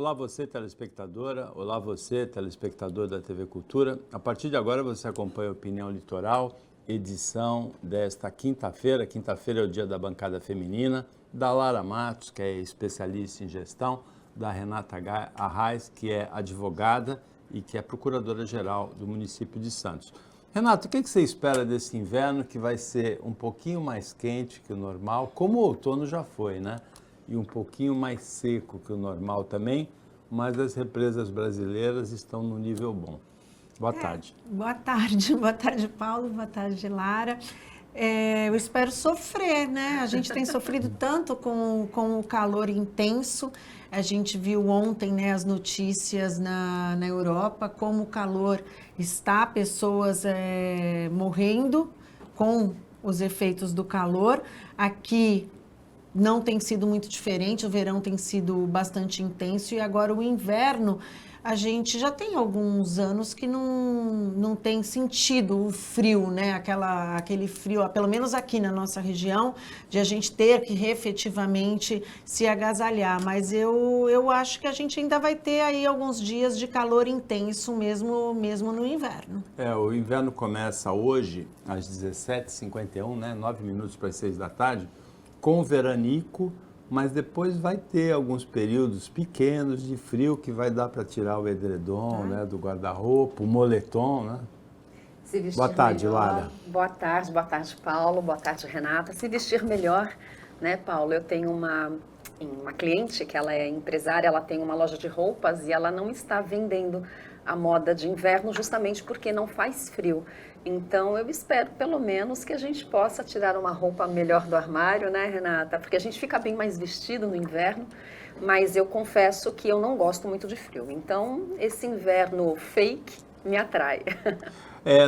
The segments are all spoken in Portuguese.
Olá você, telespectadora, olá você, telespectador da TV Cultura. A partir de agora você acompanha a Opinião Litoral, edição desta quinta-feira. Quinta-feira é o dia da bancada feminina, da Lara Matos, que é especialista em gestão, da Renata Arraes, que é advogada e que é procuradora-geral do município de Santos. Renato, o que você espera desse inverno, que vai ser um pouquinho mais quente que o normal, como o outono já foi, né? E um pouquinho mais seco que o normal também, mas as represas brasileiras estão no nível bom. Boa tarde. Boa tarde, Paulo, boa tarde, Lara. Eu espero sofrer, né? A gente tem sofrido tanto com o calor intenso. A gente viu ontem, né, as notícias na Europa, como o calor está, pessoas morrendo com os efeitos do calor. Aqui não tem sido muito diferente, o verão tem sido bastante intenso e agora o inverno, a gente já tem alguns anos que não tem sentido o frio, né? Aquele frio, pelo menos aqui na nossa região, de a gente ter que efetivamente se agasalhar. Mas eu acho que a gente ainda vai ter aí alguns dias de calor intenso mesmo no inverno. O inverno começa hoje às 17h51, né? 9 minutos para as 6 da tarde. Com o veranico, mas depois vai ter alguns períodos pequenos de frio que vai dar para tirar o edredom, né, do guarda-roupa, o moletom, né? Se vestir boa tarde, melhor. Lara. Boa tarde, Paulo. Boa tarde, Renata. Se vestir melhor, né, Paulo? Eu tenho uma cliente que ela é empresária, ela tem uma loja de roupas e ela não está vendendo a moda de inverno justamente porque não faz frio. Então, eu espero, pelo menos, que a gente possa tirar uma roupa melhor do armário, né, Renata? Porque a gente fica bem mais vestido no inverno, mas eu confesso que eu não gosto muito de frio. Então, esse inverno fake me atrai.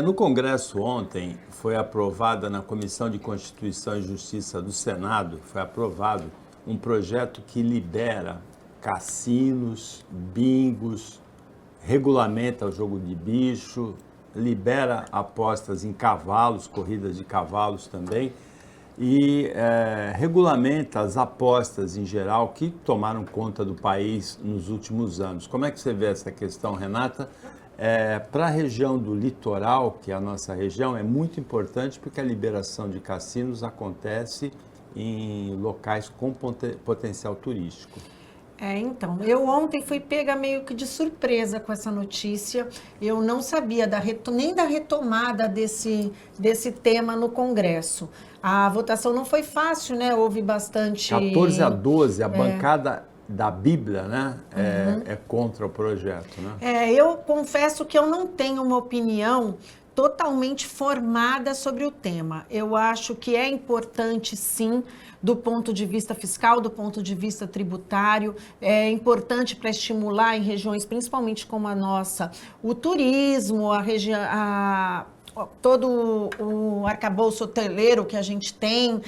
No Congresso ontem, foi aprovada na Comissão de Constituição e Justiça do Senado, foi aprovado um projeto que libera cassinos, bingos, regulamenta o jogo de bicho, libera apostas em cavalos, corridas de cavalos também, e regulamenta as apostas em geral que tomaram conta do país nos últimos anos. Como é que você vê essa questão, Renata? Para a região do litoral, que é a nossa região, é muito importante porque a liberação de cassinos acontece em locais com potencial turístico. Então, eu ontem fui pega meio que de surpresa com essa notícia. Eu não sabia nem da retomada desse tema no Congresso. A votação não foi fácil, né? Houve bastante... 14-12, a bancada da Bíblia, né? É contra o projeto, né? Eu confesso que eu não tenho uma opinião totalmente formada sobre o tema. Eu acho que é importante, sim, do ponto de vista fiscal, do ponto de vista tributário, é importante para estimular em regiões, principalmente como a nossa, o turismo, todo o arcabouço hoteleiro que a gente tem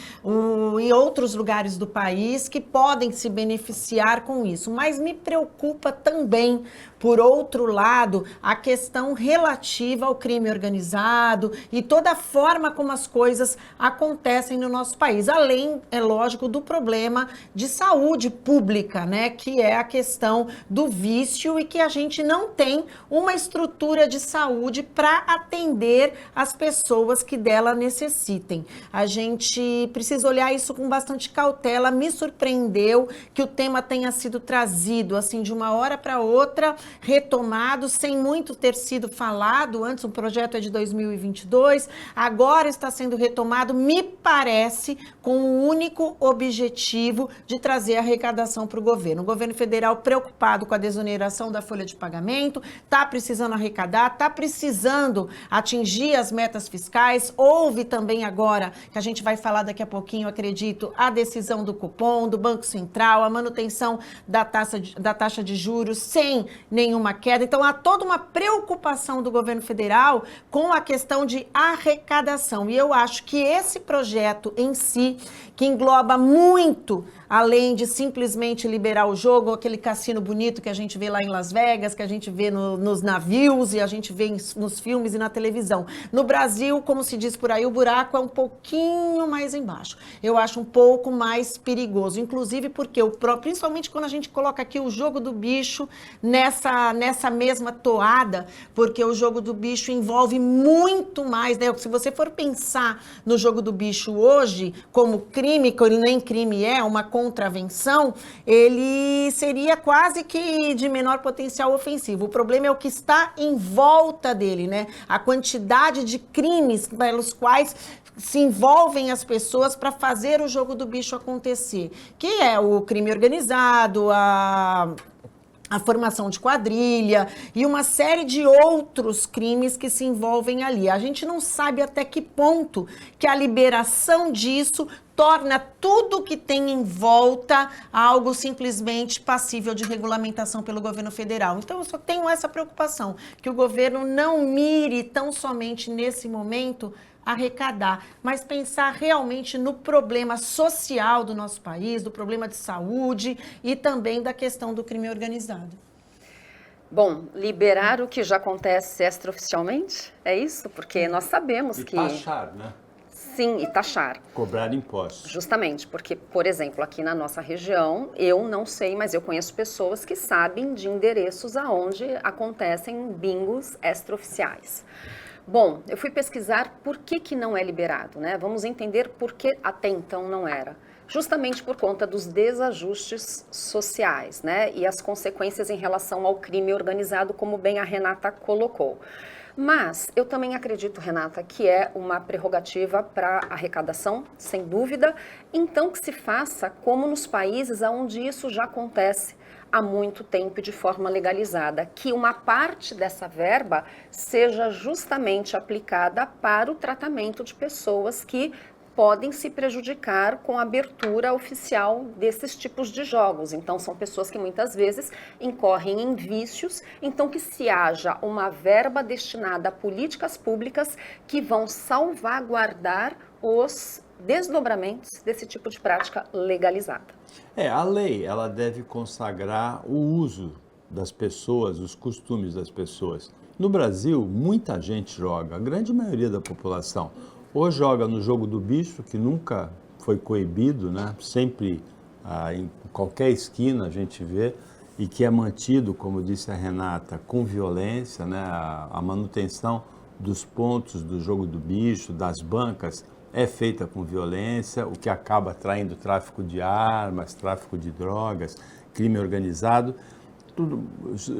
e outros lugares do país que podem se beneficiar com isso. Mas me preocupa também, por outro lado, a questão relativa ao crime organizado e toda a forma como as coisas acontecem no nosso país. Além, é lógico, do problema de saúde pública, né, que é a questão do vício e que a gente não tem uma estrutura de saúde para atender as pessoas que dela necessitem. A gente precisa olhar isso com bastante cautela. Me surpreendeu que o tema tenha sido trazido assim de uma hora para outra, retomado, sem muito ter sido falado. Antes o projeto é de 2022, agora está sendo retomado, me parece, com o único objetivo de trazer arrecadação para o governo. O governo federal preocupado com a desoneração da folha de pagamento, está precisando arrecadar, está precisando atingir as metas fiscais. Houve também agora, que a gente vai falar daqui a pouquinho, acredito, a decisão do cupom, do Banco Central, a manutenção da taxa de juros sem nenhuma queda. Então, há toda uma preocupação do governo federal com a questão de arrecadação. E eu acho que esse projeto em si, que engloba muito além de simplesmente liberar o jogo, aquele cassino bonito que a gente vê lá em Las Vegas, que a gente vê nos navios e a gente vê nos filmes e na televisão. No Brasil, como se diz por aí, o buraco é um pouquinho mais embaixo. Eu acho um pouco mais perigoso, inclusive porque, principalmente quando a gente coloca aqui o jogo do bicho nessa mesma toada, porque o jogo do bicho envolve muito mais, né? Se você for pensar no jogo do bicho hoje, como crime, que ele nem crime é, uma contravenção, ele seria quase que de menor potencial ofensivo. O problema é o que está em volta dele, né? A quantidade de crimes pelos quais se envolvem as pessoas para fazer o jogo do bicho acontecer, que é o crime organizado, a formação de quadrilha e uma série de outros crimes que se envolvem ali. A gente não sabe até que ponto que a liberação disso torna tudo que tem em volta algo simplesmente passível de regulamentação pelo governo federal. Então, eu só tenho essa preocupação, que o governo não mire tão somente nesse momento arrecadar, mas pensar realmente no problema social do nosso país, do problema de saúde e também da questão do crime organizado. Bom, liberar o que já acontece extraoficialmente, é isso? Porque nós sabemos que... taxar, né? Sim, e taxar. Cobrar impostos. Justamente, porque, por exemplo, aqui na nossa região, eu não sei, mas eu conheço pessoas que sabem de endereços aonde acontecem bingos extraoficiais. Bom, eu fui pesquisar por que não é liberado, né? Vamos entender por que até então não era. Justamente por conta dos desajustes sociais, né? E as consequências em relação ao crime organizado, como bem a Renata colocou. Mas eu também acredito, Renata, que é uma prerrogativa para arrecadação, sem dúvida, então que se faça como nos países onde isso já acontece há muito tempo de forma legalizada, que uma parte dessa verba seja justamente aplicada para o tratamento de pessoas que podem se prejudicar com a abertura oficial desses tipos de jogos. Então, são pessoas que muitas vezes incorrem em vícios, então que se haja uma verba destinada a políticas públicas que vão salvaguardar os desdobramentos desse tipo de prática legalizada. A lei, ela deve consagrar o uso das pessoas, os costumes das pessoas. No Brasil, muita gente joga, a grande maioria da população, ou joga no jogo do bicho, que nunca foi coibido, né? Sempre, em qualquer esquina a gente vê, e que é mantido, como disse a Renata, com violência, né? A manutenção dos pontos do jogo do bicho, das bancas, é feita com violência, o que acaba atraindo tráfico de armas, tráfico de drogas, crime organizado. Tudo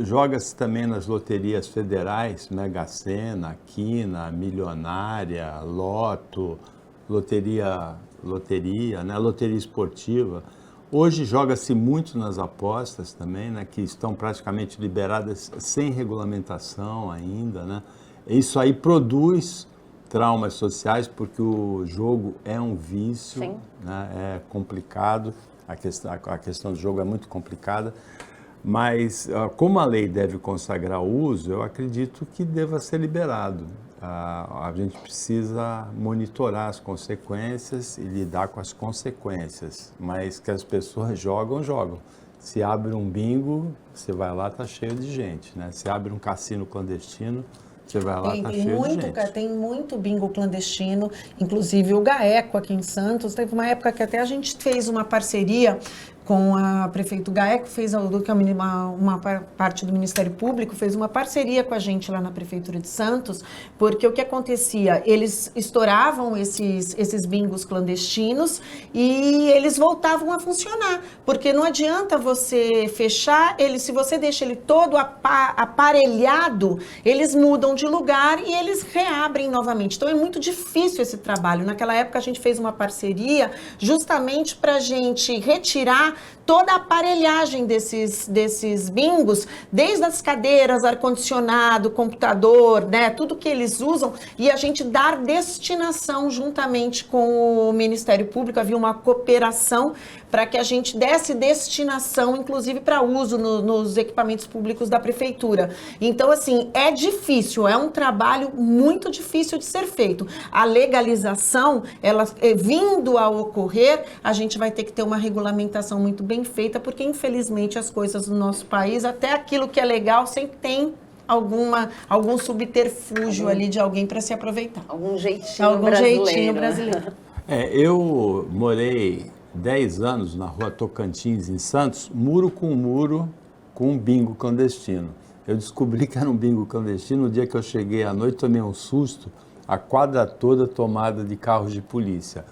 joga-se também nas loterias federais, Mega Sena, Quina, Milionária, Loto, loteria, né? Loteria esportiva. Hoje joga-se muito nas apostas também, né? Que estão praticamente liberadas sem regulamentação ainda, né? Isso aí produz traumas sociais, porque o jogo é um vício, né? É complicado, a questão do jogo é muito complicada, mas como a lei deve consagrar o uso, eu acredito que deva ser liberado. A gente precisa monitorar as consequências e lidar com as consequências, mas que as pessoas jogam. Se abre um bingo, você vai lá, tá cheio de gente, né? Se abre um cassino clandestino, você vai lá, tá cheio de gente. Tem muito bingo clandestino, inclusive o GAECO aqui em Santos. Teve uma época que até a gente fez uma parceria com a prefeito GAECO, fez uma parte do Ministério Público, fez uma parceria com a gente lá na Prefeitura de Santos, porque o que acontecia? Eles estouravam esses bingos clandestinos e eles voltavam a funcionar, porque não adianta você fechar ele, se você deixa ele todo aparelhado, eles mudam de lugar e eles reabrem novamente. Então é muito difícil esse trabalho. Naquela época a gente fez uma parceria justamente para a gente retirar toda a aparelhagem desses bingos, desde as cadeiras, ar-condicionado, computador, né, tudo que eles usam, e a gente dar destinação juntamente com o Ministério Público. Havia uma cooperação para que a gente desse destinação, inclusive para uso nos equipamentos públicos da prefeitura. Então, assim, é difícil, é um trabalho muito difícil de ser feito. A legalização, ela vindo a ocorrer, a gente vai ter que ter uma regulamentação muito bem feita, porque infelizmente as coisas no nosso país, até aquilo que é legal, sempre tem algum subterfúgio ali de alguém para se aproveitar. Algum jeitinho brasileiro. Eu morei 10 anos na rua Tocantins, em Santos, muro com um bingo clandestino. Eu descobri que era um bingo clandestino no dia que eu cheguei à noite, tomei um susto, a quadra toda tomada de carros de polícia.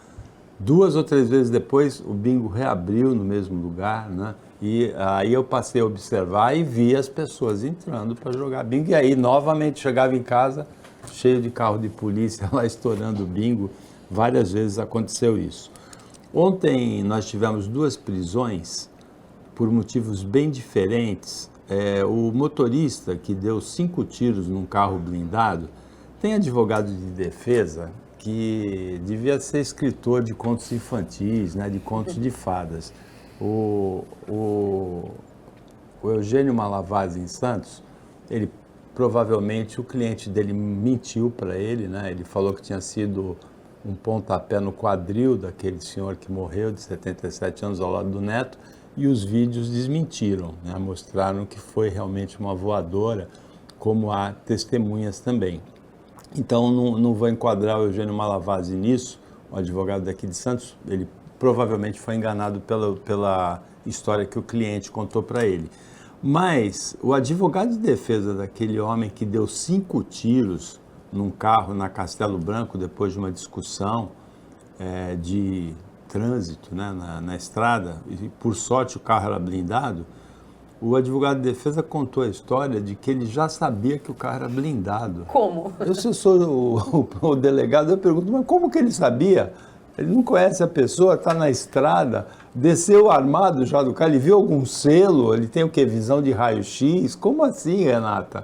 2 ou 3 vezes depois, o bingo reabriu no mesmo lugar, né? E aí eu passei a observar e vi as pessoas entrando para jogar bingo. E aí, novamente, chegava em casa, cheio de carro de polícia lá estourando bingo. Várias vezes aconteceu isso. Ontem nós tivemos 2 prisões por motivos bem diferentes. O motorista que deu 5 tiros num carro blindado tem advogado de defesa que devia ser escritor de contos infantis, né, de contos de fadas. O Eugênio Malavasi em Santos, ele provavelmente o cliente dele mentiu para ele, né? Ele falou que tinha sido um pontapé no quadril daquele senhor que morreu de 77 anos ao lado do neto, e os vídeos desmentiram, né? Mostraram que foi realmente uma voadora, como há testemunhas também. Então não vou enquadrar o Eugênio Malavasi nisso, o advogado daqui de Santos, ele provavelmente foi enganado pela história que o cliente contou para ele. Mas o advogado de defesa daquele homem que deu 5 tiros num carro na Castelo Branco, depois de uma discussão de trânsito, né, na estrada, e por sorte o carro era blindado, o advogado de defesa contou a história de que ele já sabia que o carro era blindado. Como? Se eu sou o delegado, eu pergunto, mas como que ele sabia? Ele não conhece a pessoa, está na estrada, desceu armado já do carro, ele viu algum selo, ele tem o quê? Visão de raio-x? Como assim, Renata?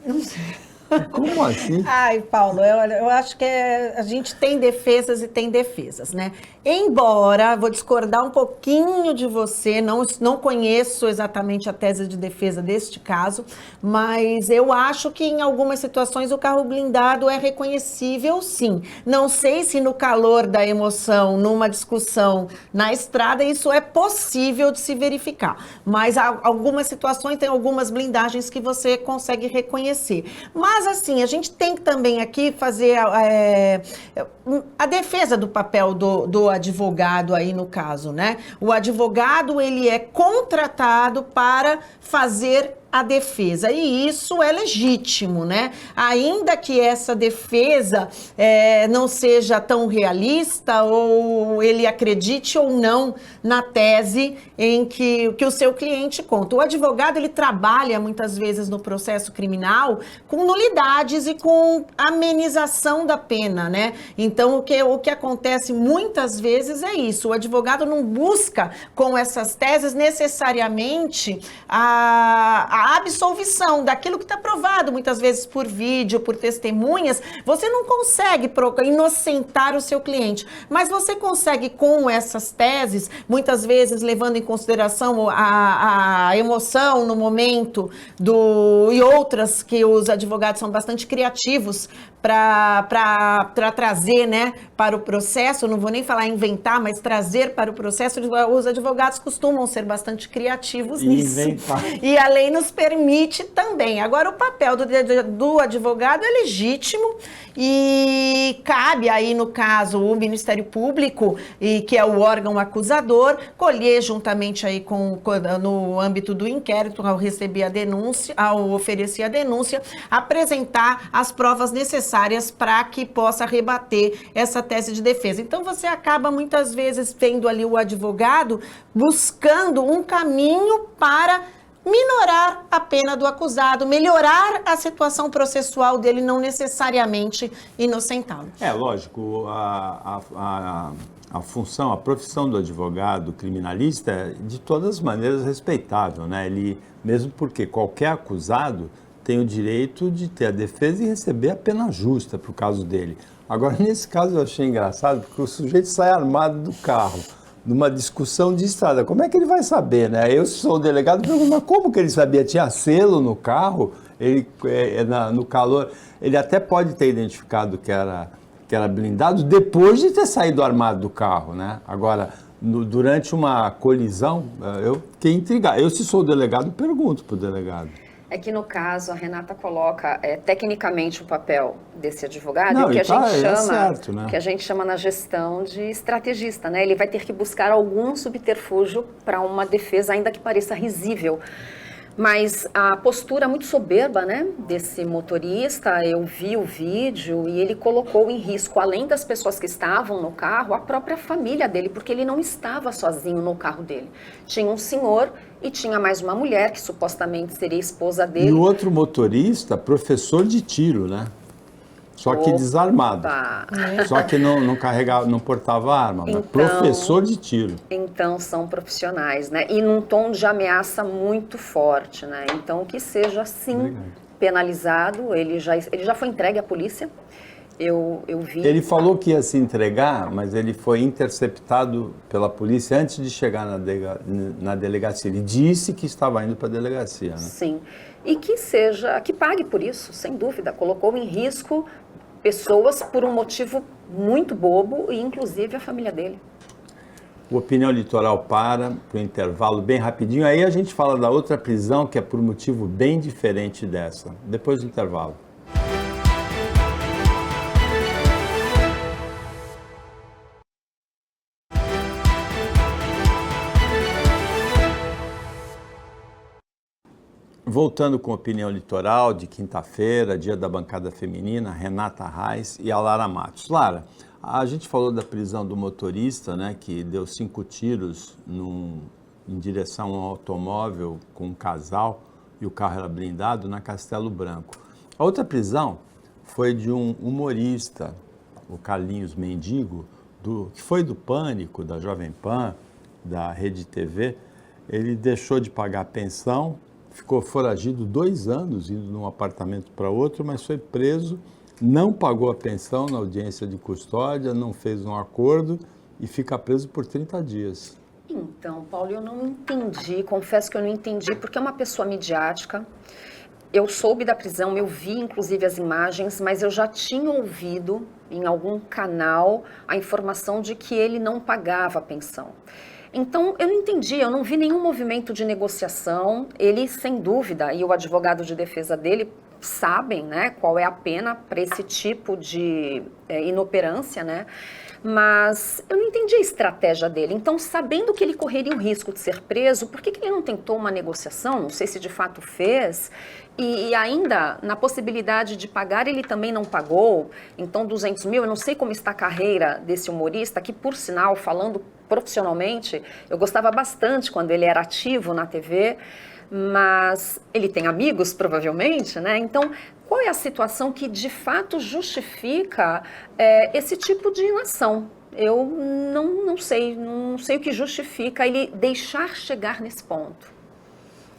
Eu não sei. Como assim? Ai, Paulo, eu acho que a gente tem defesas e tem defesas, né? Embora, vou discordar um pouquinho de você, não conheço exatamente a tese de defesa deste caso, mas eu acho que em algumas situações o carro blindado é reconhecível, sim. Não sei se no calor da emoção, numa discussão na estrada, isso é possível de se verificar, mas algumas situações tem algumas blindagens que você consegue reconhecer. Mas assim, a gente tem que também aqui fazer a defesa do papel do advogado aí no caso, né? O advogado, ele é contratado para fazer a defesa, e isso é legítimo, né? Ainda que essa defesa não seja tão realista, ou ele acredite ou não na tese em que o seu cliente conta. O advogado, ele trabalha muitas vezes no processo criminal com nulidades e com amenização da pena, né? Então, o que acontece muitas vezes é isso, o advogado não busca com essas teses necessariamente a absolvição daquilo que está provado, muitas vezes por vídeo, por testemunhas. Você não consegue inocentar o seu cliente, mas você consegue com essas teses, muitas vezes levando em consideração a emoção no momento e outras que os advogados são bastante criativos para trazer, né, para o processo. Não vou nem falar inventar, mas trazer para o processo. Os advogados costumam ser bastante criativos nisso. E a lei nos permite também. Agora, o papel do advogado é legítimo e cabe aí, no caso, o Ministério Público, que é o órgão acusador, colher juntamente aí no âmbito do inquérito, ao receber a denúncia, ao oferecer a denúncia, apresentar as provas necessárias para que possa rebater essa tese de defesa. Então, você acaba muitas vezes vendo ali o advogado buscando um caminho para minorar a pena do acusado, melhorar a situação processual dele, não necessariamente inocentá-lo. Lógico, a função, a profissão do advogado criminalista é de todas as maneiras respeitável, né? Ele, mesmo porque qualquer acusado tem o direito de ter a defesa e receber a pena justa para o caso dele. Agora, nesse caso eu achei engraçado, porque o sujeito sai armado do carro, numa discussão de estrada. Como é que ele vai saber, né? Eu sou o delegado, pergunto, mas como que ele sabia? Tinha selo no carro, no calor. Ele até pode ter identificado que era blindado depois de ter saído armado do carro, né? Agora, durante uma colisão, eu fiquei intrigado. Eu, se sou o delegado, pergunto para o delegado. É que no caso a Renata coloca tecnicamente o papel desse advogado, Não, o que certo, né? que a gente chama na gestão de estrategista, né? Ele vai ter que buscar algum subterfúgio para uma defesa, ainda que pareça risível. Mas a postura muito soberba, né, desse motorista, eu vi o vídeo e ele colocou em risco, além das pessoas que estavam no carro, a própria família dele, porque ele não estava sozinho no carro dele. Tinha um senhor e tinha mais uma mulher, que supostamente seria esposa dele. E o outro motorista, professor de tiro, né? Só que desarmado. Só que não carregava, não portava arma, mas professor de tiro. Então são profissionais, né? E num tom de ameaça muito forte, né? Então que seja sim penalizado. Ele já foi entregue à polícia. Eu vi. Ele falou que ia se entregar, mas ele foi interceptado pela polícia antes de chegar na delegacia. Ele disse que estava indo para a delegacia, né? Sim. E que pague por isso, sem dúvida. Colocou em risco pessoas por um motivo muito bobo e inclusive a família dele. O Opinião Litoral para o intervalo bem rapidinho. Aí a gente fala da outra prisão que é por motivo bem diferente dessa. Depois do intervalo. Voltando com a Opinião Litoral de quinta-feira, dia da bancada feminina, Renata Reis e a Lara Matos. Lara, a gente falou da prisão do motorista, né, que deu 5 tiros em direção a um automóvel com um casal e o carro era blindado na Castelo Branco. A outra prisão foi de um humorista, o Carlinhos Mendigo, que foi do Pânico, da Jovem Pan, da Rede TV. Ele deixou de pagar a pensão, ficou foragido 2 anos, indo de um apartamento para outro, mas foi preso, não pagou a pensão na audiência de custódia, não fez um acordo e fica preso por 30 dias. Então, Paulo, eu não entendi, confesso que eu não entendi, porque é uma pessoa midiática. Eu soube da prisão, eu vi inclusive as imagens, mas eu já tinha ouvido em algum canal a informação de que ele não pagava a pensão. Então, eu não entendi, eu não vi nenhum movimento de negociação. Ele, sem dúvida, e o advogado de defesa dele sabem, né, qual é a pena para esse tipo de inoperância, né? Mas eu não entendi a estratégia dele. Então, sabendo que ele correria o risco de ser preso, por que ele não tentou uma negociação? Não sei se de fato fez. E ainda, na possibilidade de pagar, ele também não pagou. Então, 200 mil, eu não sei como está a carreira desse humorista, que, por sinal, falando profissionalmente, eu gostava bastante quando ele era ativo na TV, mas ele tem amigos, provavelmente, né? Então, qual é a situação que de fato justifica esse tipo de inação? Eu não sei o que justifica ele deixar chegar nesse ponto.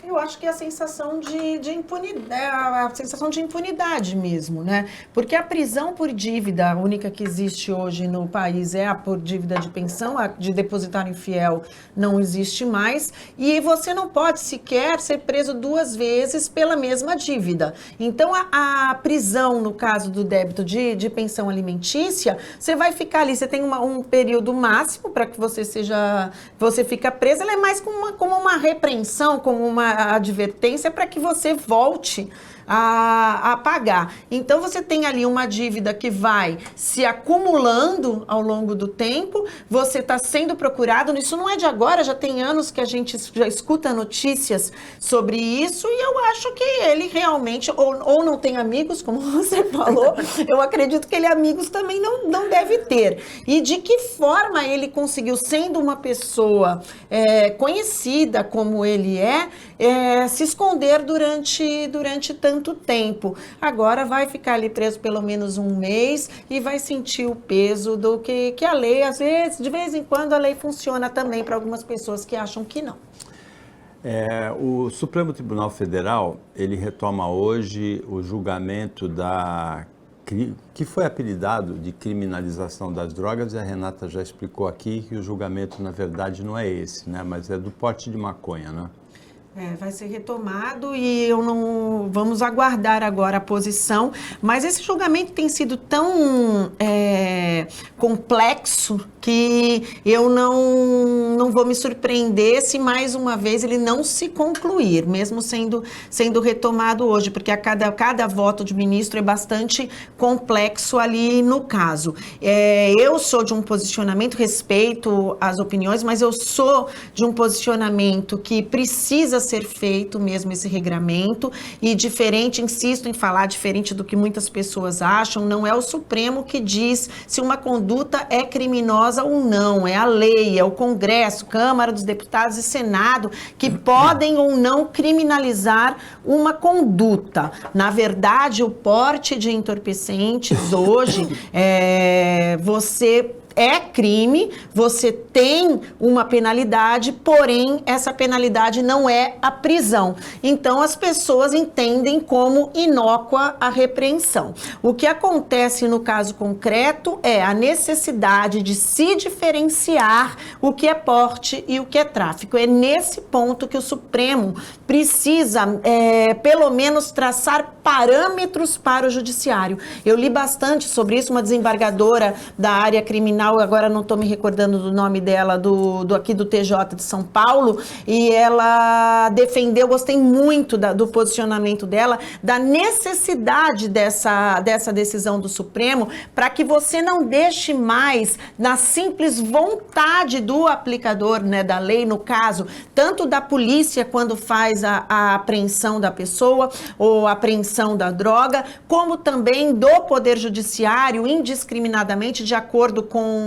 Eu acho que é a sensação de impunidade, a sensação de impunidade mesmo, né? Porque a prisão por dívida, a única que existe hoje no país é a por dívida de pensão, a de depositário infiel não existe mais, e você não pode sequer ser preso 2 vezes pela mesma dívida. Então, a prisão, no caso do débito de pensão alimentícia, você vai ficar ali, você tem um período máximo para que você fica preso, ela é mais como uma repreensão, como uma advertência para que você volte a pagar. Então, você tem ali uma dívida que vai se acumulando ao longo do tempo, você está sendo procurado, isso não é de agora, já tem anos que a gente já escuta notícias sobre isso, e eu acho que ele realmente, ou não tem amigos, como você falou, eu acredito que ele amigos também não deve ter. E de que forma ele conseguiu, sendo uma pessoa conhecida como ele se esconder durante tanto tempo. Agora vai ficar ali preso pelo menos 1 mês e vai sentir o peso do que a lei, às vezes, de vez em quando a lei funciona também para algumas pessoas que acham que não. O Supremo Tribunal Federal, ele retoma hoje o julgamento da que foi apelidado de criminalização das drogas, e a Renata já explicou aqui que o julgamento, na verdade, não é esse, né? Mas é do porte de maconha, né? Vai ser retomado e eu não... Vamos aguardar agora a posição, mas esse julgamento tem sido tão complexo que eu não vou me surpreender se mais uma vez ele não se concluir, mesmo sendo retomado hoje, porque cada voto de ministro é bastante complexo ali no caso. Eu sou de um posicionamento, respeito as opiniões, mas eu sou de um posicionamento que precisa ser feito mesmo esse regramento, e diferente, insisto em falar, diferente do que muitas pessoas acham, não é o Supremo que diz se uma conduta é criminosa ou não, é a lei, é o Congresso, Câmara dos Deputados e Senado que podem ou não criminalizar uma conduta. Na verdade, o porte de entorpecentes hoje, você é crime, você tem uma penalidade, porém essa penalidade não é a prisão. Então as pessoas entendem como inócua a repreensão. O que acontece no caso concreto é a necessidade de se diferenciar o que é porte e o que é tráfico. É nesse ponto que o Supremo precisa, pelo menos, traçar parâmetros para o judiciário. Eu li bastante sobre isso, uma desembargadora da área criminal, agora não estou me recordando do nome dela, aqui do TJ de São Paulo, e ela defendeu, gostei muito do posicionamento dela, da necessidade dessa decisão do Supremo, para que você não deixe mais na simples vontade do aplicador, né, da lei, no caso, tanto da polícia quando faz a apreensão da pessoa, ou a apreensão da droga, como também do Poder Judiciário, indiscriminadamente, de acordo com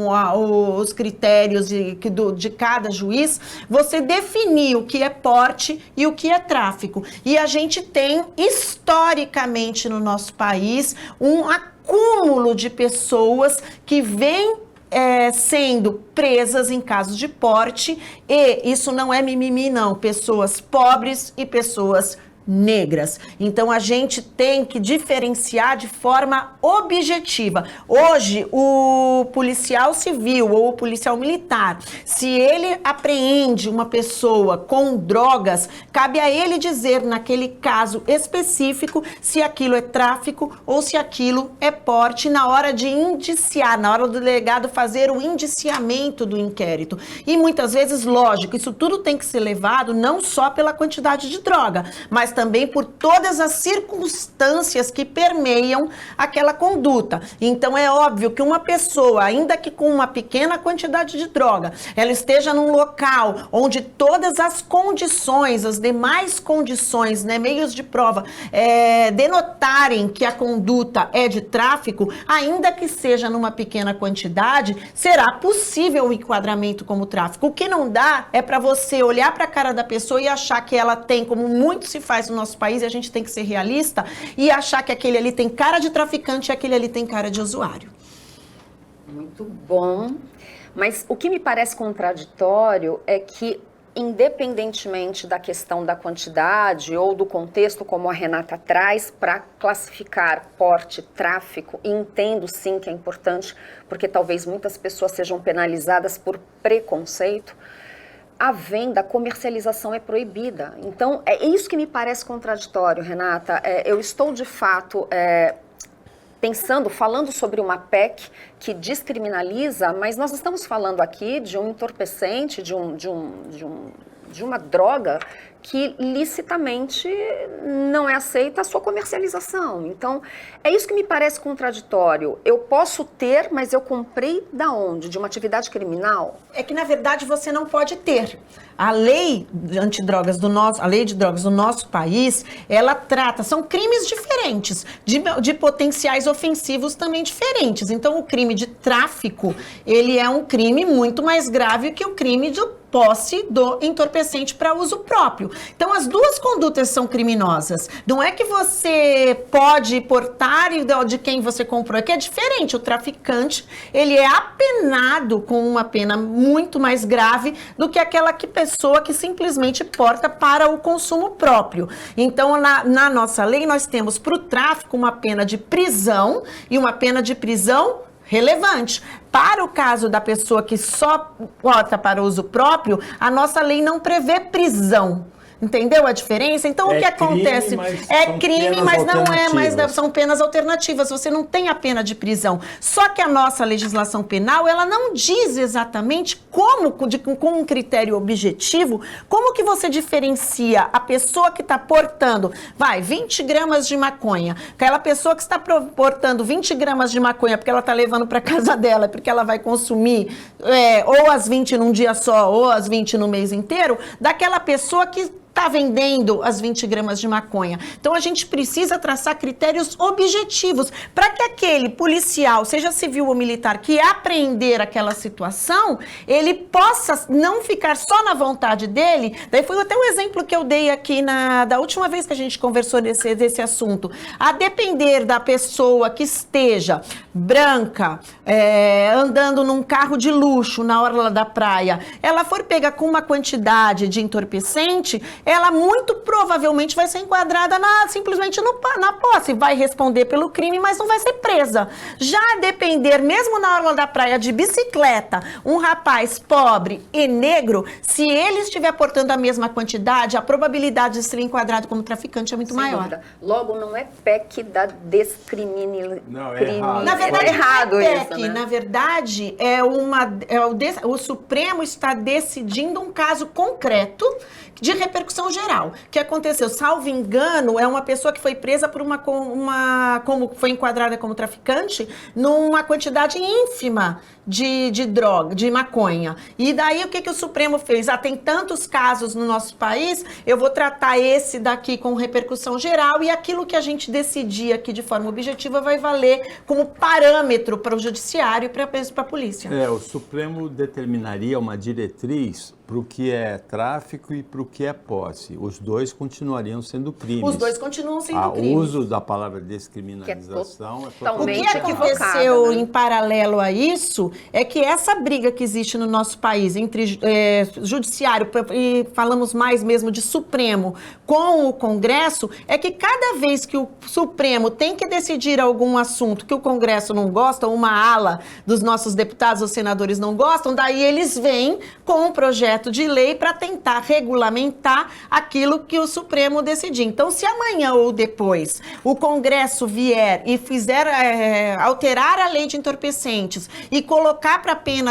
os critérios de cada juiz, você definir o que é porte e o que é tráfico. E a gente tem, historicamente no nosso país, um acúmulo de pessoas que vêm sendo presas em casos de porte, e isso não é mimimi não, pessoas pobres e pessoas negras. Então a gente tem que diferenciar de forma objetiva. Hoje, o policial civil ou o policial militar, se ele apreende uma pessoa com drogas, cabe a ele dizer naquele caso específico se aquilo é tráfico ou se aquilo é porte, na hora de indiciar, na hora do delegado fazer o indiciamento do inquérito. E muitas vezes, lógico, isso tudo tem que ser levado não só pela quantidade de droga, mas também por todas as circunstâncias que permeiam aquela conduta. Então é óbvio que uma pessoa, ainda que com uma pequena quantidade de droga, ela esteja num local onde todas as condições, as demais condições, né, meios de prova, denotarem que a conduta é de tráfico, ainda que seja numa pequena quantidade, será possível o enquadramento como tráfico. O que não dá é para você olhar para a cara da pessoa e achar que ela tem, como muito se faz no nosso país, e a gente tem que ser realista, e achar que aquele ali tem cara de traficante e aquele ali tem cara de usuário. Muito bom. Mas o que me parece contraditório é que, independentemente da questão da quantidade ou do contexto, como a Renata traz, para classificar porte, tráfico, e entendo sim que é importante, porque talvez muitas pessoas sejam penalizadas por preconceito, a venda, a comercialização é proibida. Então, é isso que me parece contraditório, Renata. Eu estou, de fato, falando sobre uma PEC que descriminaliza, mas nós estamos falando aqui de um entorpecente, de uma droga que licitamente não é aceita a sua comercialização. Então, é isso que me parece contraditório. Eu posso ter, mas eu comprei da onde? De uma atividade criminal? É que, na verdade, você não pode ter. A lei antidrogas a lei de drogas do nosso país, ela trata, são crimes diferentes, de potenciais ofensivos também diferentes. Então, o crime de tráfico, ele é um crime muito mais grave que o crime posse do entorpecente para uso próprio. Então, as duas condutas são criminosas. Não é que você pode portar de quem você comprou, é que é diferente. O traficante, ele é apenado com uma pena muito mais grave do que aquela pessoa que simplesmente porta para o consumo próprio. Então, na nossa lei, nós temos para o tráfico uma pena de prisão e uma pena de prisão relevante. Para o caso da pessoa que só porta para uso próprio, a nossa lei não prevê prisão. Entendeu a diferença? Então, o que acontece? É crime, mas não é mais, são penas alternativas. Você não tem a pena de prisão. Só que a nossa legislação penal, ela não diz exatamente como, com um critério objetivo, como que você diferencia a pessoa que está portando, 20 gramas de maconha, aquela pessoa que está portando 20 gramas de maconha porque ela está levando para casa dela, porque ela vai consumir ou as 20 num dia só, ou as 20 no mês inteiro, daquela pessoa que está vendendo as 20 gramas de maconha. Então, a gente precisa traçar critérios objetivos para que aquele policial, seja civil ou militar, que apreender aquela situação, ele possa não ficar só na vontade dele. Daí foi até um exemplo que eu dei aqui da última vez que a gente conversou desse assunto. A depender da pessoa que esteja branca, andando num carro de luxo na orla da praia, ela for pega com uma quantidade de entorpecente, ela muito provavelmente vai ser enquadrada simplesmente na posse, vai responder pelo crime, mas não vai ser presa. Já a depender, mesmo na orla da praia de bicicleta, um rapaz pobre e negro, se ele estiver portando a mesma quantidade, a probabilidade de ser enquadrado como traficante é muito maior. Dúvida. Logo, não é PEC da descriminalização. Não, é errado. Na verdade, errado não é PEC, isso, né? na verdade, o Supremo está decidindo um caso concreto de repercussão geral. O que aconteceu? Salvo engano, é uma pessoa que foi presa por como foi enquadrada como traficante numa quantidade ínfima de droga, de maconha. E daí o que o Supremo fez? Tem tantos casos no nosso país, eu vou tratar esse daqui com repercussão geral e aquilo que a gente decidir aqui de forma objetiva vai valer como parâmetro para o judiciário e para a polícia. O Supremo determinaria uma diretriz para o que é tráfico e para o que é posse. Os dois continuariam sendo crimes. Os dois continuam sendo crimes. O uso da palavra descriminalização é totalmente O que aconteceu em paralelo a isso é que essa briga que existe no nosso país entre judiciário, e falamos mais mesmo de Supremo, com o Congresso, é que cada vez que o Supremo tem que decidir algum assunto que o Congresso não gosta, uma ala dos nossos deputados ou senadores não gostam, daí eles vêm com um projeto de lei para tentar regulamentar aquilo que o Supremo decidir. Então, se amanhã ou depois o Congresso vier e fizer alterar a lei de entorpecentes e colocar para a pena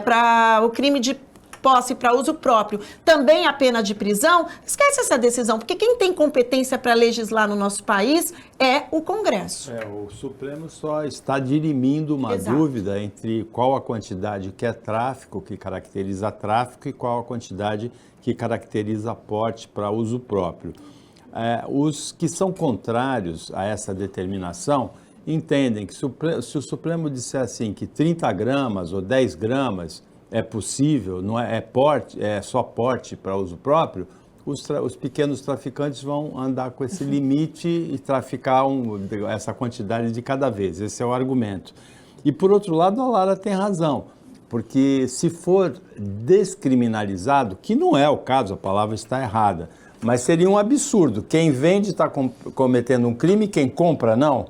para o crime de posse para uso próprio, também a pena de prisão, esquece essa decisão, porque quem tem competência para legislar no nosso país é o Congresso. O Supremo só está dirimindo uma dúvida entre qual a quantidade que é tráfico, que caracteriza tráfico, e qual a quantidade que caracteriza porte para uso próprio. Os que são contrários a essa determinação entendem que se o Supremo disser assim que 30 gramas ou 10 gramas é possível, não é só porte para uso próprio, os pequenos traficantes vão andar com esse limite e traficar essa quantidade de cada vez. Esse é o argumento. E, por outro lado, a Lara tem razão, porque se for descriminalizado, que não é o caso, a palavra está errada, mas seria um absurdo. Quem vende está cometendo um crime, quem compra não.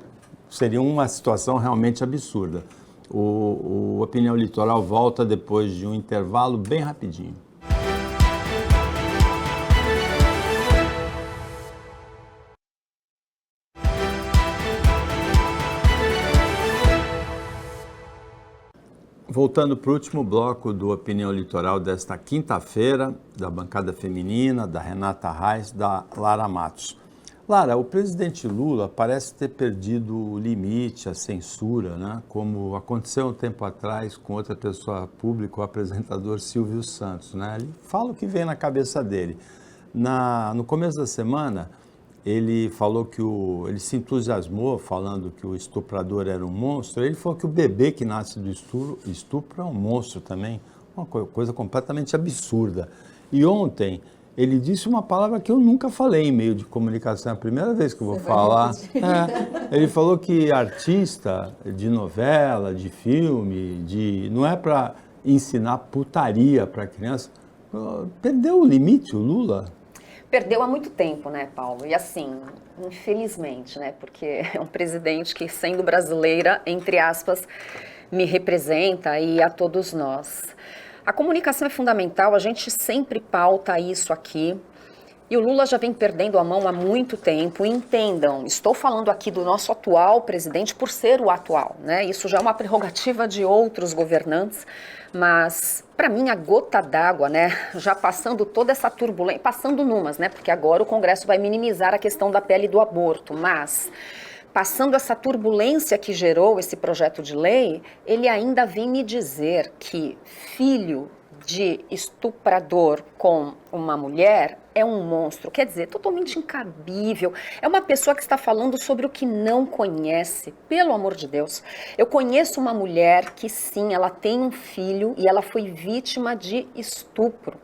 Seria uma situação realmente absurda. O Opinião Litoral volta depois de um intervalo bem rapidinho. Voltando para o último bloco do Opinião Litoral desta quinta-feira, da bancada feminina, da Renata Reis, da Lara Matos. Lara, o presidente Lula parece ter perdido o limite, a censura, né? Como aconteceu um tempo atrás com outra pessoa pública, o apresentador Silvio Santos, né? Ele fala o que vem na cabeça dele. No começo da semana, ele falou que ele se entusiasmou falando que o estuprador era um monstro. Ele falou que o bebê que nasce do estupro é um monstro também. Uma coisa completamente absurda. E ontem ele disse uma palavra que eu nunca falei em meio de comunicação, é a primeira vez que eu vou falar. Ele falou que artista de novela, de filme, não é para ensinar putaria para criança. Perdeu o limite o Lula? Perdeu há muito tempo, né, Paulo? E assim, infelizmente, né, porque é um presidente que, sendo brasileira, entre aspas, me representa e a todos nós. A comunicação é fundamental, a gente sempre pauta isso aqui. E o Lula já vem perdendo a mão há muito tempo. E entendam, estou falando aqui do nosso atual presidente por ser o atual, né? Isso já é uma prerrogativa de outros governantes. Mas, para mim, a gota d'água, né? Já passando toda essa turbulência, passando numas, né? Porque agora o Congresso vai minimizar a questão da pele do aborto, mas passando essa turbulência que gerou esse projeto de lei, ele ainda vem me dizer que filho de estuprador com uma mulher é um monstro, quer dizer, totalmente incabível. É uma pessoa que está falando sobre o que não conhece, pelo amor de Deus. Eu conheço uma mulher que sim, ela tem um filho e ela foi vítima de estupro.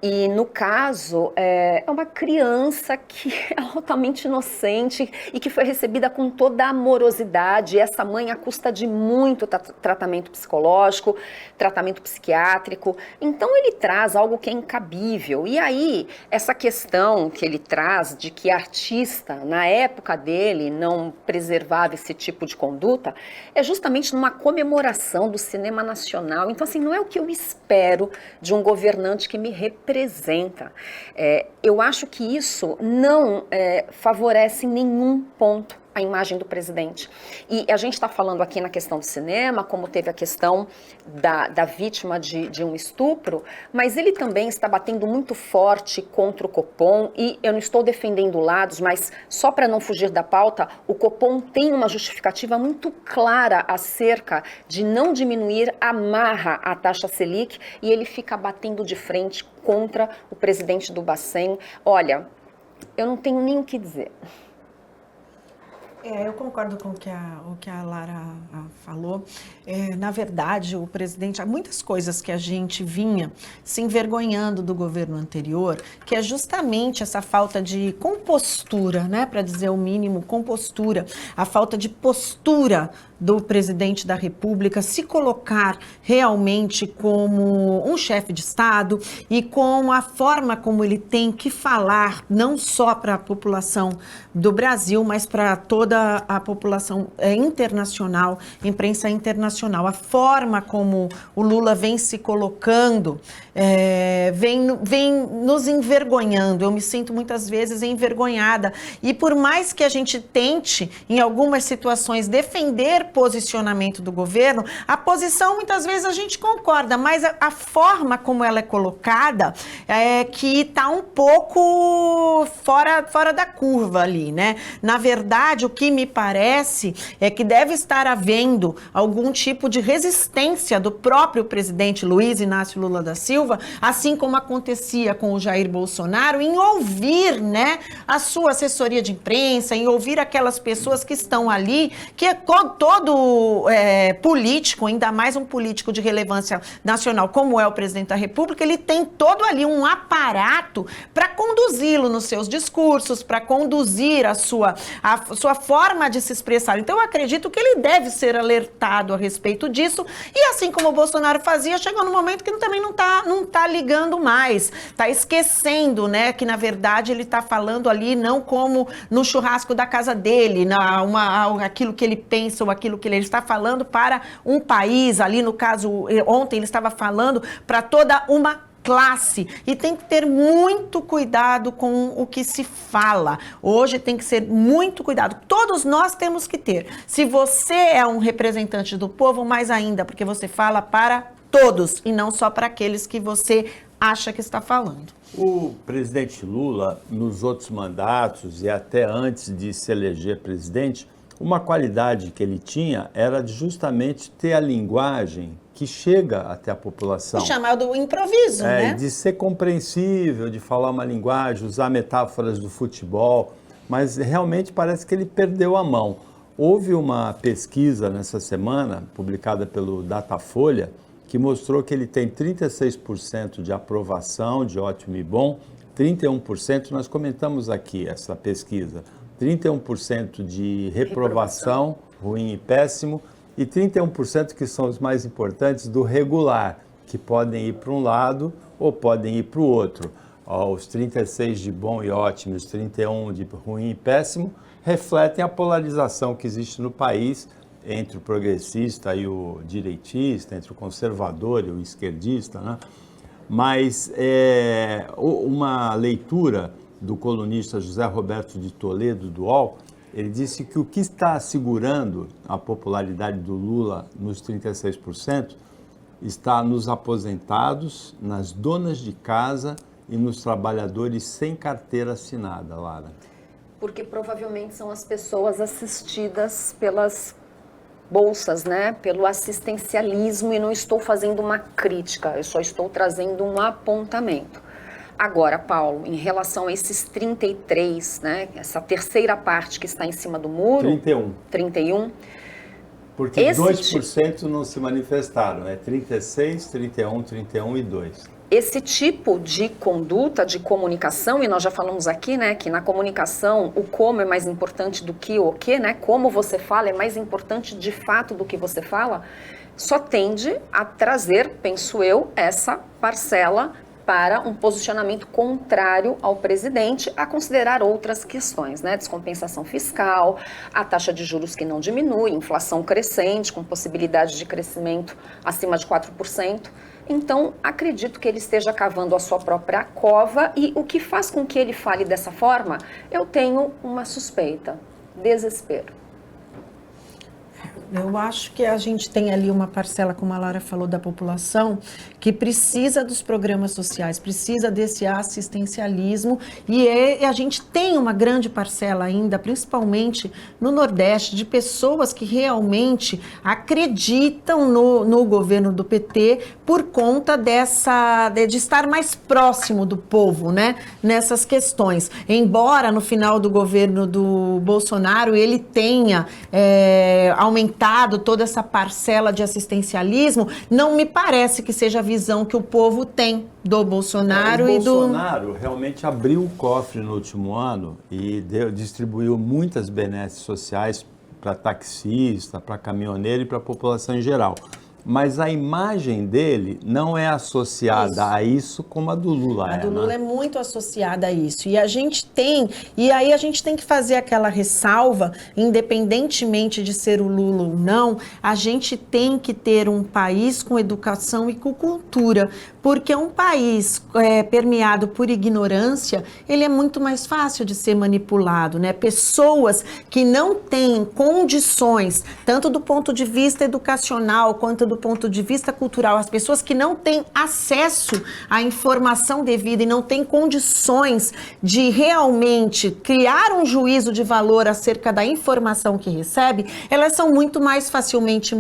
E, no caso, é uma criança que é altamente inocente e que foi recebida com toda a amorosidade. Essa mãe, à custa de muito tratamento psicológico, tratamento psiquiátrico. Então, ele traz algo que é incabível. E aí, essa questão que ele traz de que artista, na época dele, não preservava esse tipo de conduta, é justamente numa comemoração do cinema nacional. Então, assim, não é o que eu espero de um governante que me representa. Eu acho que isso não favorece em nenhum ponto a imagem do presidente. E a gente está falando aqui na questão do cinema, como teve a questão da vítima de um estupro, mas ele também está batendo muito forte contra o Copom, e eu não estou defendendo lados, mas só para não fugir da pauta, o Copom tem uma justificativa muito clara acerca de não diminuir a marra a taxa Selic, e ele fica batendo de frente contra o presidente do Bacen. Olha, eu não tenho nem o que dizer. Eu concordo com o que a Lara falou. Na verdade, o presidente, há muitas coisas que a gente vinha se envergonhando do governo anterior, que é justamente essa falta de compostura, né, para dizer o mínimo, compostura, a falta de postura do presidente da República se colocar realmente como um chefe de Estado e com a forma como ele tem que falar, não só para a população do Brasil, mas para toda a população internacional, imprensa internacional. A forma como o Lula vem se colocando, vem nos envergonhando. Eu me sinto muitas vezes envergonhada. E por mais que a gente tente, em algumas situações, defender posicionamento do governo, a posição muitas vezes a gente concorda, mas a forma como ela é colocada é que está um pouco fora da curva ali, né? Na verdade, o que me parece é que deve estar havendo algum tipo de resistência do próprio presidente Luiz Inácio Lula da Silva, assim como acontecia com o Jair Bolsonaro, em ouvir, né, a sua assessoria de imprensa, em ouvir aquelas pessoas que estão ali, que é todo político, ainda mais um político de relevância nacional como é o presidente da República, ele tem todo ali um aparato para conduzi-lo nos seus discursos, para conduzir a sua forma de se expressar. Então eu acredito que ele deve ser alertado a respeito disso, e assim como o Bolsonaro fazia, chegou no momento que também não tá ligando mais, tá esquecendo, né, que na verdade ele tá falando ali não como no churrasco da casa dele, aquilo que ele pensa ou aquilo que ele está falando para um país, ali no caso, ontem ele estava falando para toda uma classe, e tem que ter muito cuidado com o que se fala. Hoje tem que ser muito cuidado. Todos nós temos que ter. Se você é um representante do povo, mais ainda, porque você fala para todos e não só para aqueles que você acha que está falando. O presidente Lula, nos outros mandatos e até antes de se eleger presidente, uma qualidade que ele tinha era de justamente ter a linguagem que chega até a população. Chamado improviso, né? De ser compreensível, de falar uma linguagem, usar metáforas do futebol, mas realmente parece que ele perdeu a mão. Houve uma pesquisa nessa semana, publicada pelo Datafolha, que mostrou que ele tem 36% de aprovação, de ótimo e bom, 31%, nós comentamos aqui essa pesquisa, 31% de reprovação, ruim e péssimo, e 31% que são os mais importantes do regular, que podem ir para um lado ou podem ir para o outro. Os 36 de bom e ótimo, os 31 de ruim e péssimo, refletem a polarização que existe no país entre o progressista e o direitista, entre o conservador e o esquerdista, né? Mas uma leitura do colunista José Roberto de Toledo, do UOL, ele disse que o que está segurando a popularidade do Lula nos 36% está nos aposentados, nas donas de casa e nos trabalhadores sem carteira assinada, Lara. Porque provavelmente são as pessoas assistidas pelas bolsas, né? Pelo assistencialismo, e não estou fazendo uma crítica, eu só estou trazendo um apontamento. Agora, Paulo, em relação a esses 33, né? Essa terceira parte que está em cima do muro... 31. Porque 2% não se manifestaram, né? 36, 31, 31 e 2. Esse tipo de conduta, de comunicação, e nós já falamos aqui, né, que na comunicação o como é mais importante do que o que, né, como você fala é mais importante de fato do que você fala, só tende a trazer, penso eu, essa parcela para um posicionamento contrário ao presidente, a considerar outras questões, né? Descompensação fiscal, a taxa de juros que não diminui, inflação crescente, com possibilidade de crescimento acima de 4%. Então, acredito que ele esteja cavando a sua própria cova, e o que faz com que ele fale dessa forma, eu tenho uma suspeita: desespero. Eu acho que a gente tem ali uma parcela, como a Lara falou, da população que precisa dos programas sociais, precisa desse assistencialismo, e a gente tem uma grande parcela ainda, principalmente no Nordeste, de pessoas que realmente acreditam no governo do PT por conta de estar mais próximo do povo, né, nessas questões. Embora no final do governo do Bolsonaro ele tenha aumentado toda essa parcela de assistencialismo, não me parece que seja a visão que o povo tem do Bolsonaro o Bolsonaro realmente abriu o cofre no último ano e distribuiu muitas benesses sociais para taxista, para caminhoneiro e para a população em geral. Mas a imagem dele não é associada a isso como a do Lula. A do Lula é muito associada a isso. E aí a gente tem que fazer aquela ressalva, independentemente de ser o Lula ou não, a gente tem que ter um país com educação e com cultura, porque um país permeado por ignorância, ele é muito mais fácil de ser manipulado, né? Pessoas que não têm condições, tanto do ponto de vista educacional quanto do ponto de vista cultural, as pessoas que não têm acesso à informação devida e não têm condições de realmente criar um juízo de valor acerca da informação que recebe, elas são muito mais facilmente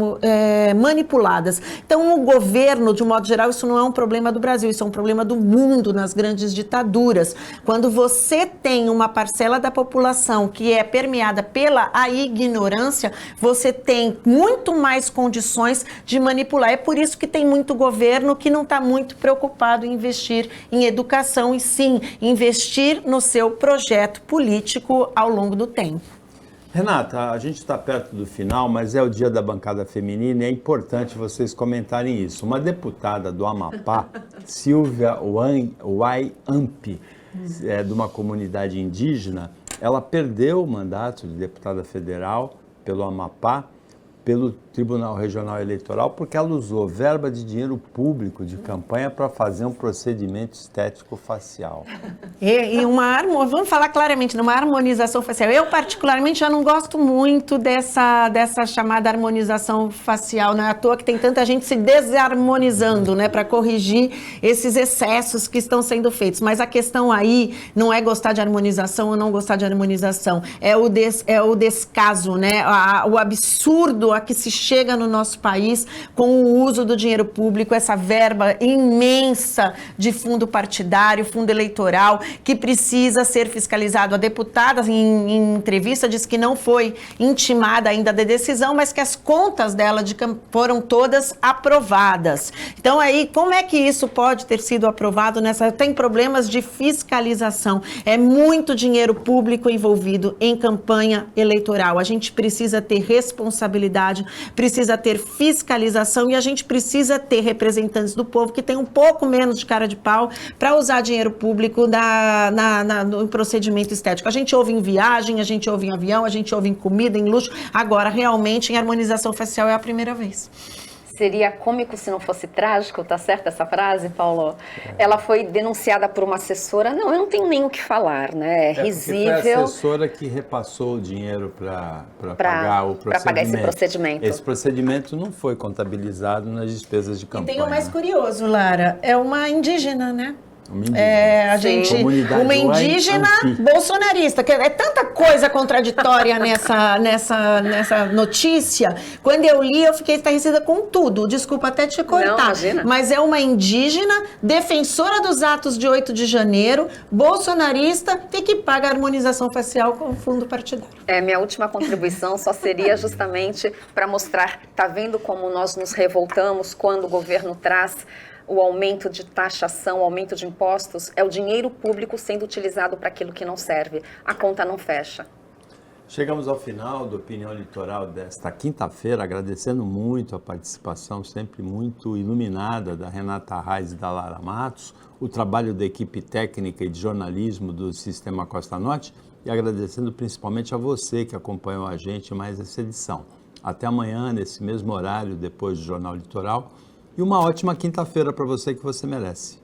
manipuladas. Então, o governo, de um modo geral, isso não é um problema do Brasil, isso é um problema do mundo nas grandes ditaduras. Quando você tem uma parcela da população que é permeada pela ignorância, você tem muito mais condições de manipular. É por isso que tem muito governo que não está muito preocupado em investir em educação e sim investir no seu projeto político ao longo do tempo. Renata, a gente está perto do final, mas é o dia da bancada feminina e é importante vocês comentarem isso. Uma deputada do Amapá, Silvia Wayampi, de uma comunidade indígena, ela perdeu o mandato de deputada federal pelo Amapá, pelo Tribunal Regional Eleitoral, porque ela usou verba de dinheiro público de campanha para fazer um procedimento estético facial. Vamos falar claramente, numa harmonização facial. Eu, particularmente, já não gosto muito dessa chamada harmonização facial. Não é à toa que tem tanta gente se desarmonizando, né, para corrigir esses excessos que estão sendo feitos. Mas a questão aí não é gostar de harmonização ou não gostar de harmonização. É o descaso, né, o absurdo a que se chega no nosso país com o uso do dinheiro público, essa verba imensa de fundo partidário, fundo eleitoral, que precisa ser fiscalizado. A deputada, em entrevista, disse que não foi intimada ainda da decisão, mas que as contas dela foram todas aprovadas. Então, aí, como é que isso pode ter sido aprovado nessa... Tem problemas de fiscalização. É muito dinheiro público envolvido em campanha eleitoral. A gente precisa ter responsabilidade, precisa ter fiscalização e a gente precisa ter representantes do povo que tenham um pouco menos de cara de pau para usar dinheiro público no procedimento estético. A gente ouve em viagem, a gente ouve em avião, a gente ouve em comida, em luxo. Agora, realmente, em harmonização facial é a primeira vez. Seria cômico se não fosse trágico, tá certa essa frase, Paulo? Ela foi denunciada por uma assessora. Não, eu não tenho nem o que falar, né? É risível. Foi a assessora que repassou o dinheiro para pagar o procedimento. Para pagar esse procedimento. Esse procedimento não foi contabilizado nas despesas de campanha. E tem o mais curioso, Lara, é uma indígena, né? Uma indígena bolsonarista, que é tanta coisa contraditória nessa notícia. Quando eu li, eu fiquei estarrecida com tudo. Desculpa até te cortar. Não, mas é uma indígena, defensora dos atos de 8 de janeiro, bolsonarista e que paga a harmonização facial com o fundo partidário. Minha última contribuição só seria justamente para mostrar, tá vendo como nós nos revoltamos quando o governo traz o aumento de taxação, o aumento de impostos, é o dinheiro público sendo utilizado para aquilo que não serve. A conta não fecha. Chegamos ao final do Opinião Litoral desta quinta-feira, agradecendo muito a participação sempre muito iluminada da Renata Arraes e da Lara Matos, o trabalho da equipe técnica e de jornalismo do Sistema Costa Norte e agradecendo principalmente a você que acompanhou a gente em mais essa edição. Até amanhã, nesse mesmo horário, depois do Jornal Litoral. E uma ótima quinta-feira para você que você merece.